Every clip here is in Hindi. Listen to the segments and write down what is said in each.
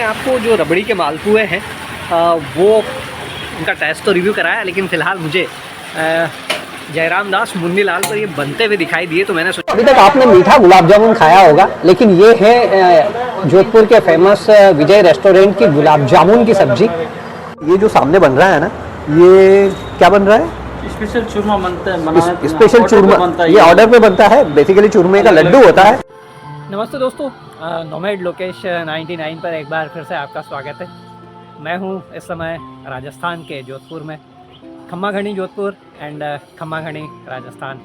मैंने आपको जो रबड़ी के मालपुए हैं वो उनका टेस्ट तो रिव्यू कराया, लेकिन फ़िलहाल मुझे जयराम दास मुन्नी लाल पर ये बनते हुए दिखाई दिए, तो मैंने सोचा अभी तक आपने मीठा गुलाब जामुन खाया होगा, लेकिन ये है जोधपुर के फेमस विजय रेस्टोरेंट की गुलाब जामुन की सब्जी। ये जो सामने बन रहा है ना, ये क्या बन रहा है? स्पेशल चूरमा बनता है, स्पेशल चूरमा ये ऑर्डर पे बनता है। बेसिकली चूरमे का लड्डू होता है। नमस्ते दोस्तों, नोमैड लोकेश 99 पर एक बार फिर से आपका स्वागत है। मैं हूं इस समय राजस्थान के जोधपुर में, खम्मा घनी जोधपुर एंड खम्मा घनी राजस्थान।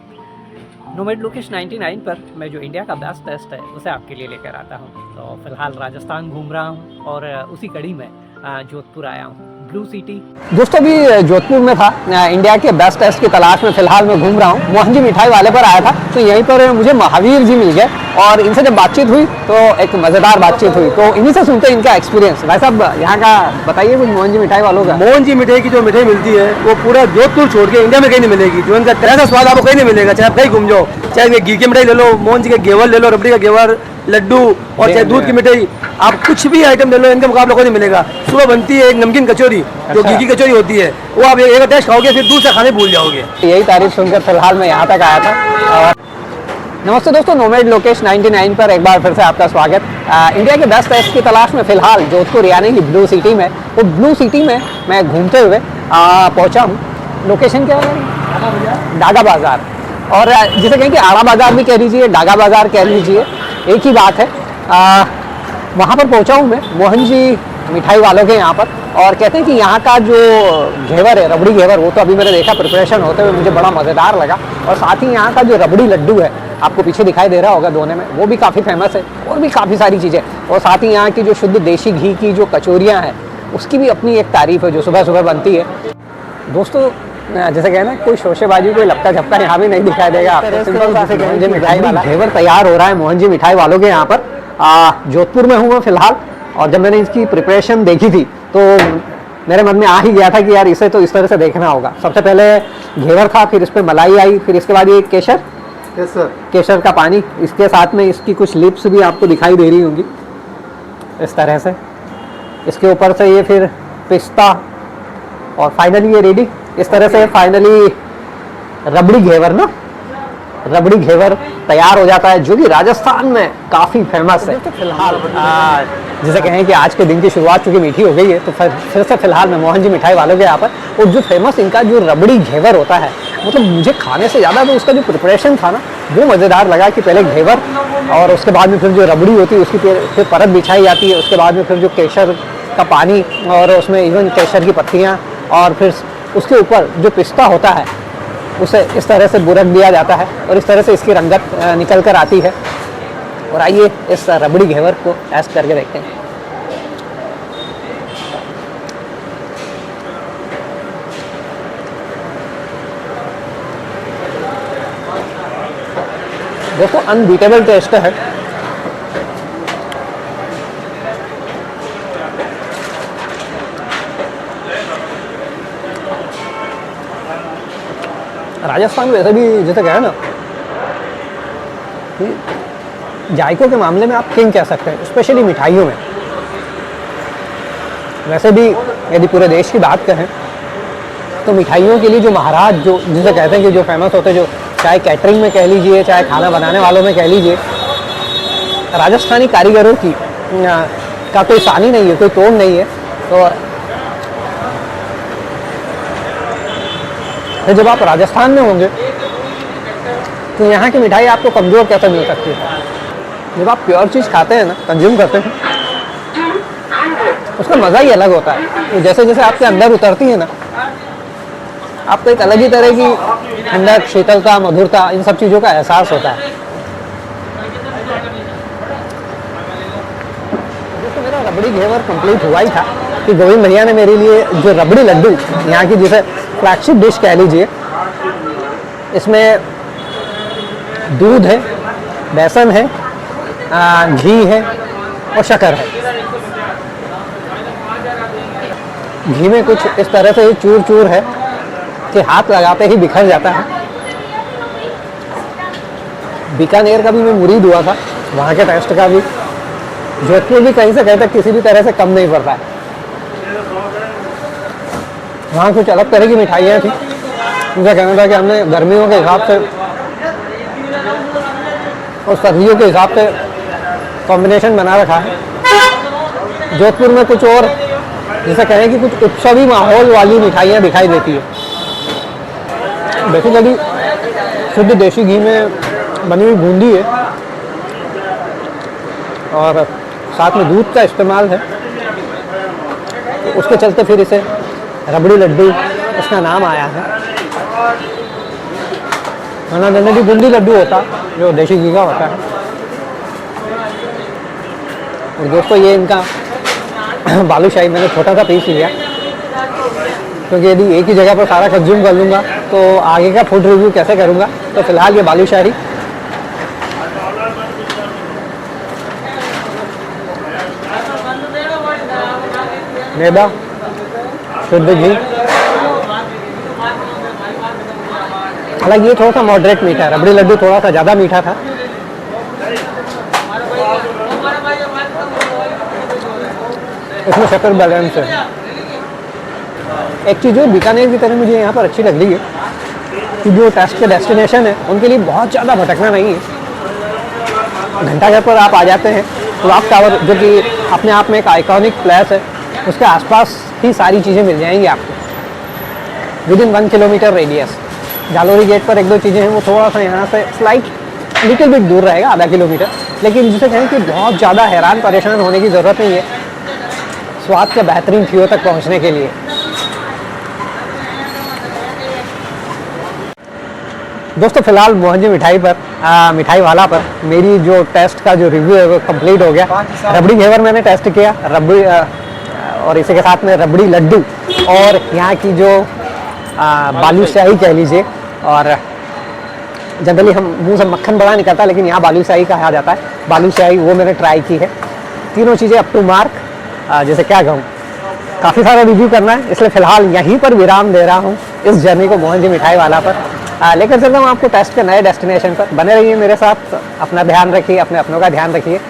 नोमैड लोकेश 99 पर मैं जो इंडिया का बेस्ट टेस्ट है उसे आपके लिए लेकर आता हूं। तो फिलहाल राजस्थान घूम रहा हूं और उसी कड़ी में जोधपुर आया हूं, ब्लू सिटी। दोस्तों भी जोधपुर में था, इंडिया के बेस्ट टेस्ट की तलाश में फिलहाल मैं घूम रहा हूँ। मोहन जी मिठाई वाले पर आया था, तो यहीं पर मुझे महावीर जी मिल गए और इनसे जब बातचीत हुई तो एक मज़ेदार बातचीत हुई। तो इन्हीं से सुनते हैं इनका एक्सपीरियंस। भाई साहब, यहाँ का बताइए कुछ मोहन जी मिठाई वालों का। मोहन जी मिठाई की जो मिठाई मिलती है वो पूरा जोधपुर छोड़ के इंडिया में कहीं नहीं मिलेगी। जो इनका तरह का स्वाद आपको कहीं नहीं मिलेगा, चाहे आप कहीं घूम जाओ, चाहे घी की मिठाई ले लो, मोहन जी के घेवर ले लो, रबड़ी का घेवर, लड्डू, और चाहे दूध की मिठाई, आप कुछ भी आइटम ले लो, इनके मुकाबले कोई नहीं मिलेगा। सुबह बनती है एक नमकीन कचौरी, जो घी की कचौरी होती है, वो आप एक टेस्ट खाओगे फिर दूसरा खाने भूल जाओगे। यही तारीफ सुनकर फिलहाल मैं यहाँ तक आया था। नमस्ते दोस्तों, नोमैड लोकेश 99 पर एक बार फिर से आपका स्वागत। इंडिया के बेस्ट टेस्ट की तलाश में फिलहाल जोधपुर यानी कि ब्लू सिटी में, वो ब्लू सिटी में मैं घूमते हुए पहुँचा हूँ। लोकेशन क्या है? डागा बाज़ार, और जिसे कहें कि आड़ा बाज़ार भी कह लीजिए, डागा बाज़ार कह लीजिए, एक ही बात है। वहाँ पर पहुँचा हूँ मैं मोहन जी मिठाई वालों के यहाँ पर, और कहते हैं कि यहाँ का जो घेवर है, रबड़ी घेवर, वो तो अभी मैंने देखा प्रिपरेशन होते हुए, मुझे बड़ा मज़ेदार लगा। और साथ ही यहाँ का जो रबड़ी लड्डू है, आपको पीछे दिखाई दे रहा होगा दोने में, वो भी काफ़ी फेमस है, और भी काफ़ी सारी चीज़ें। और साथ ही यहाँ की जो शुद्ध देसी घी की जो कचौरियाँ हैं, उसकी भी अपनी एक तारीफ़ है जो सुबह सुबह बनती है। दोस्तों जैसे कहें ना, कोई शोशेबाजी, कोई लपका झपका यहाँ भी नहीं दिखाई देगा आपको। सिंपल सा मोहन जी मिठाई वाला घेवर तैयार हो रहा है मोहन जी मिठाई वालों के यहाँ पर। जोधपुर में हूँ मैं फिलहाल, और जब मैंने इसकी प्रिपरेशन देखी थी तो मेरे मन में आ ही गया था कि यार इसे तो इस तरह से देखना होगा। सबसे पहले घेवर था, फिर इस पर मलाई आई, फिर इसके बाद ये केसर, केसर का पानी, इसके साथ में इसकी कुछ लिप्स भी आपको दिखाई दे रही होंगी इस तरह से। इसके ऊपर से ये फिर पिस्ता, और फाइनली ये रेडी इस तरह से। फाइनली रबड़ी घेवर ना, रबड़ी घेवर तैयार हो जाता है, जो कि राजस्थान में काफ़ी फेमस है। तो फिलहाल जैसे कहें कि आज के दिन की शुरुआत चूँकि मीठी हो गई है, तो फिर से फिलहाल मैं मोहन जी मिठाई वालों के यहाँ पर, और जो फेमस इनका जो रबड़ी घेवर होता है, मतलब मुझे खाने से ज़्यादा तो उसका जो प्रिपरेशन था ना, वो मज़ेदार लगा। कि पहले घेवर और उसके बाद में फिर जो रबड़ी होती है उसकी फिर परत बिछाई जाती है, उसके बाद में फिर जो केसर का पानी, और उसमें इवन केसर की पत्तियाँ, और फिर उसके ऊपर जो पिस्ता होता है उसे इस तरह से बुरक दिया जाता है, और इस तरह से इसकी रंगत निकल कर आती है। और आइए इस रबड़ी घेवर को टेस्ट करके देखते हैं। दोस्तों अनबीटेबल टेस्ट है। राजस्थान वैसे भी जैसे कहें ना, जायकों के मामले में आप किंग कह सकते हैं, स्पेशली मिठाइयों में। वैसे भी यदि पूरे देश की बात करें तो मिठाइयों के लिए जो महाराज, जो जिसे कहते हैं कि जो फेमस होते हैं, जो चाहे कैटरिंग में कह लीजिए, चाहे खाना बनाने वालों में कह लीजिए, राजस्थानी कारीगरों की का कोई सानी नहीं है, कोई तोड़ नहीं है। तो जब आप राजस्थान में होंगे तो यहाँ की मिठाई आपको कमज़ोर कैसे मिल सकती है? जब आप प्योर चीज़ खाते हैं ना, कंज्यूम करते हैं, उसका मज़ा ही अलग होता है। तो जैसे जैसे आपके अंदर उतरती है ना, आपको एक अलग ही तरह की ठंडक, शीतलता, मधुरता, इन सब चीज़ों का एहसास होता है। दोस्तों मेरा रबड़ी घेवर कंप्लीट हुआ ही था कि गोविंद भैया ने मेरे लिए जो रबड़ी लड्डू, यहाँ की जिसे फ्लैगशिप डिश कह लीजिए, इसमें दूध है, बेसन है, घी है और शक्कर है। घी में कुछ इस तरह से चूर चूर है कि हाथ लगाते ही बिखर जाता है। बीकानेर का भी मैं मुरीद हुआ था, वहाँ के टेस्ट का भी जोधपुर भी कहीं से कहीं तक किसी भी तरह से कम नहीं पड़ता है। वहाँ कुछ अलग तरह की मिठाइयाँ थी। मुझे कहना था कि हमने गर्मियों के हिसाब से और सर्दियों के हिसाब से कॉम्बिनेशन बना रखा है। जोधपुर में कुछ और जैसे कहें कि कुछ उत्सवी माहौल वाली मिठाइयाँ दिखाई देती है। बेसिकली शुद्ध देसी घी में बनी हुई बूंदी है और साथ में दूध का इस्तेमाल है, तो उसके चलते फिर इसे रबड़ी लड्डू इसका नाम आया है। वरना जनरली बूंदी लड्डू होता जो देसी घी का होता है। और दोस्तों ये इनका बालूशाही मैंने छोटा सा पीस लिया, क्योंकि यदि एक ही जगह पर सारा कंज्यूम कर लूँगा तो आगे का फूड रिव्यू कैसे करूँगा। तो फिलहाल ये बालूशाही मैदा, शुद्ध घी, हालांकि ये थोड़ा सा मॉडरेट मीठा है, रबड़ी लड्डू थोड़ा सा ज़्यादा मीठा था। इसमें शक्कर बैलेंस है। एक चीज़ जो बीकानेर की तरह मुझे यहाँ पर अच्छी लग रही है कि जो टेस्ट के डेस्टिनेशन है उनके लिए बहुत ज़्यादा भटकना नहीं है। घंटाघर पर आप आ जाते हैं, क्लॉक टावर जो कि अपने आप में एक आइकॉनिक प्लेस है, उसके आसपास ही सारी चीज़ें मिल जाएंगी आपको within 1 kilometre radius. Jalori gate पर एक दो चीज़ें हैं, वो थोड़ा सा यहाँ से स्लाइट लिटिल बिट दूर रहेगा, आधा किलोमीटर, लेकिन जिसे कहें कि बहुत ज़्यादा हैरान परेशान होने की ज़रूरत नहीं है स्वाद के बेहतरीन चीज़ों तक पहुँचने के लिए। दोस्तों फिलहाल मोहनजी मिठाई पर मिठाई वाला पर मेरी जो टेस्ट का जो रिव्यू है वो कंप्लीट हो गया। रबड़ी घेवर मैंने टेस्ट किया, रबड़ी और इसी के साथ में रबड़ी लड्डू और यहाँ की जो बालूशाही कह लीजिए, और जनरली हम मुंह से मक्खन बड़ा निकलता है लेकिन यहाँ बालूशाही कहा जाता है, बालूशाही वो मैंने ट्राई की है। तीनों चीज़ें अप टू मार्क। जैसे क्या कहूँ, काफ़ी सारा रिव्यू करना है, इसलिए फ़िलहाल यहीं पर विराम दे रहा हूँ इस जर्नी को मोहनजी मिठाई वाला पर। लेकर चलता हूँ आपको टेस्ट के नए डेस्टिनेशन पर। बने रहिए मेरे साथ, अपना ध्यान रखिए, अपने अपनों का ध्यान रखिए।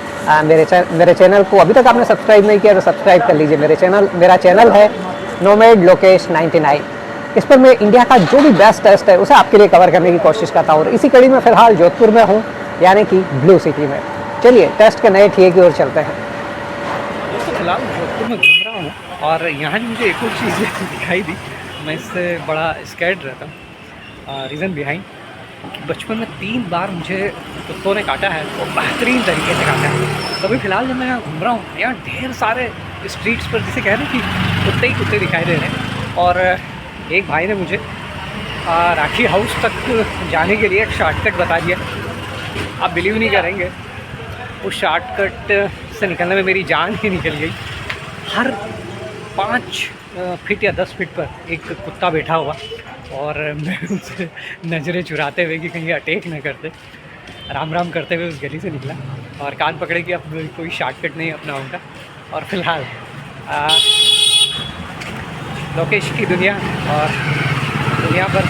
मेरे चैनल को अभी तक आपने सब्सक्राइब नहीं किया तो सब्सक्राइब कर लीजिए। मेरा चैनल है नोमैड लोकेश 99। इस पर मैं इंडिया का जो भी बेस्ट टेस्ट है उसे आपके लिए कवर करने की कोशिश करता हूँ। और इसी कड़ी में फ़िलहाल जोधपुर में हूँ, यानी कि ब्लू सिटी में। चलिए टेस्ट के नए ठिए की ओर चलते हैं। दोस्तों फिलहाल जोधपुर में घूम रहा हूँ और यहाँ मुझे एक और चीज़ दिखाई दी, मैं इससे बड़ा स्कैर्ड रहता हूँ। रीज़न बिहाइंड, बचपन में 3 बार मुझे कुत्तों ने काटा है और बेहतरीन तरीके से काटा है। तभी फ़िलहाल जब मैं यहाँ घूम रहा हूँ, यहाँ ढेर सारे स्ट्रीट्स पर जिसे कह रहे हैं कि कुत्ते ही कुत्ते दिखाई दे रहे हैं। और एक भाई ने मुझे राखी हाउस तक जाने के लिए एक शॉर्टकट बता दिया। आप बिलीव नहीं करेंगे, उस शॉर्टकट से निकलने में मेरी जान ही निकल गई। हर 5 फीट या 10 फीट पर एक कुत्ता बैठा हुआ और मैं उनसे नज़रें चुराते हुए कि कहीं अटैक न करते, राम राम करते हुए उस गली से निकला और कान पकड़े कि अब कोई शॉर्टकट नहीं अपनाऊंगा। और फिलहाल लोकेश की दुनिया और दुनिया पर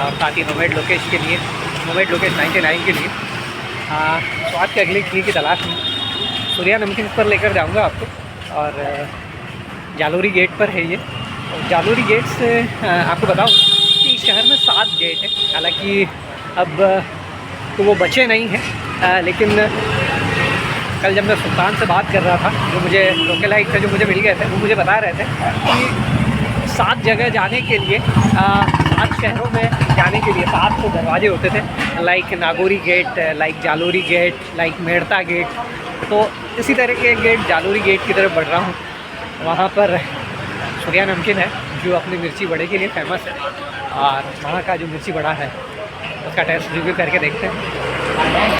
और साथ ही नोमैड लोकेश के लिए, नोमैड लोकेश 99 के लिए स्वाद के अगले खीर की तलाश में सूर्या नमकीन पर लेकर जाऊंगा आपको। और जालोरी गेट पर है ये। और जालोरी गेट से आपको बताऊं कि शहर में 7 गेट हैं, हालांकि अब तो वो बचे नहीं हैं, लेकिन कल जब मैं सुल्तान से बात कर रहा था, जो मुझे लोकलाइट थे जो मुझे मिल गए थे, वो मुझे बता रहे थे कि 7 जगह जाने के लिए 7 शहरों में जाने के लिए 7 तो दरवाजे होते थे, like Nagauri gate, like Jalori gate, like Merta gate. तो इसी तरह के गेट जालोरी गेट की तरफ बढ़ रहा हूँ। वहाँ पर सूर्या नमकीन है जो अपनी मिर्ची बड़े के लिए फेमस है, और वहाँ का जो मिर्ची बड़ा है उसका टेस्ट रिव्यू करके देखते हैं।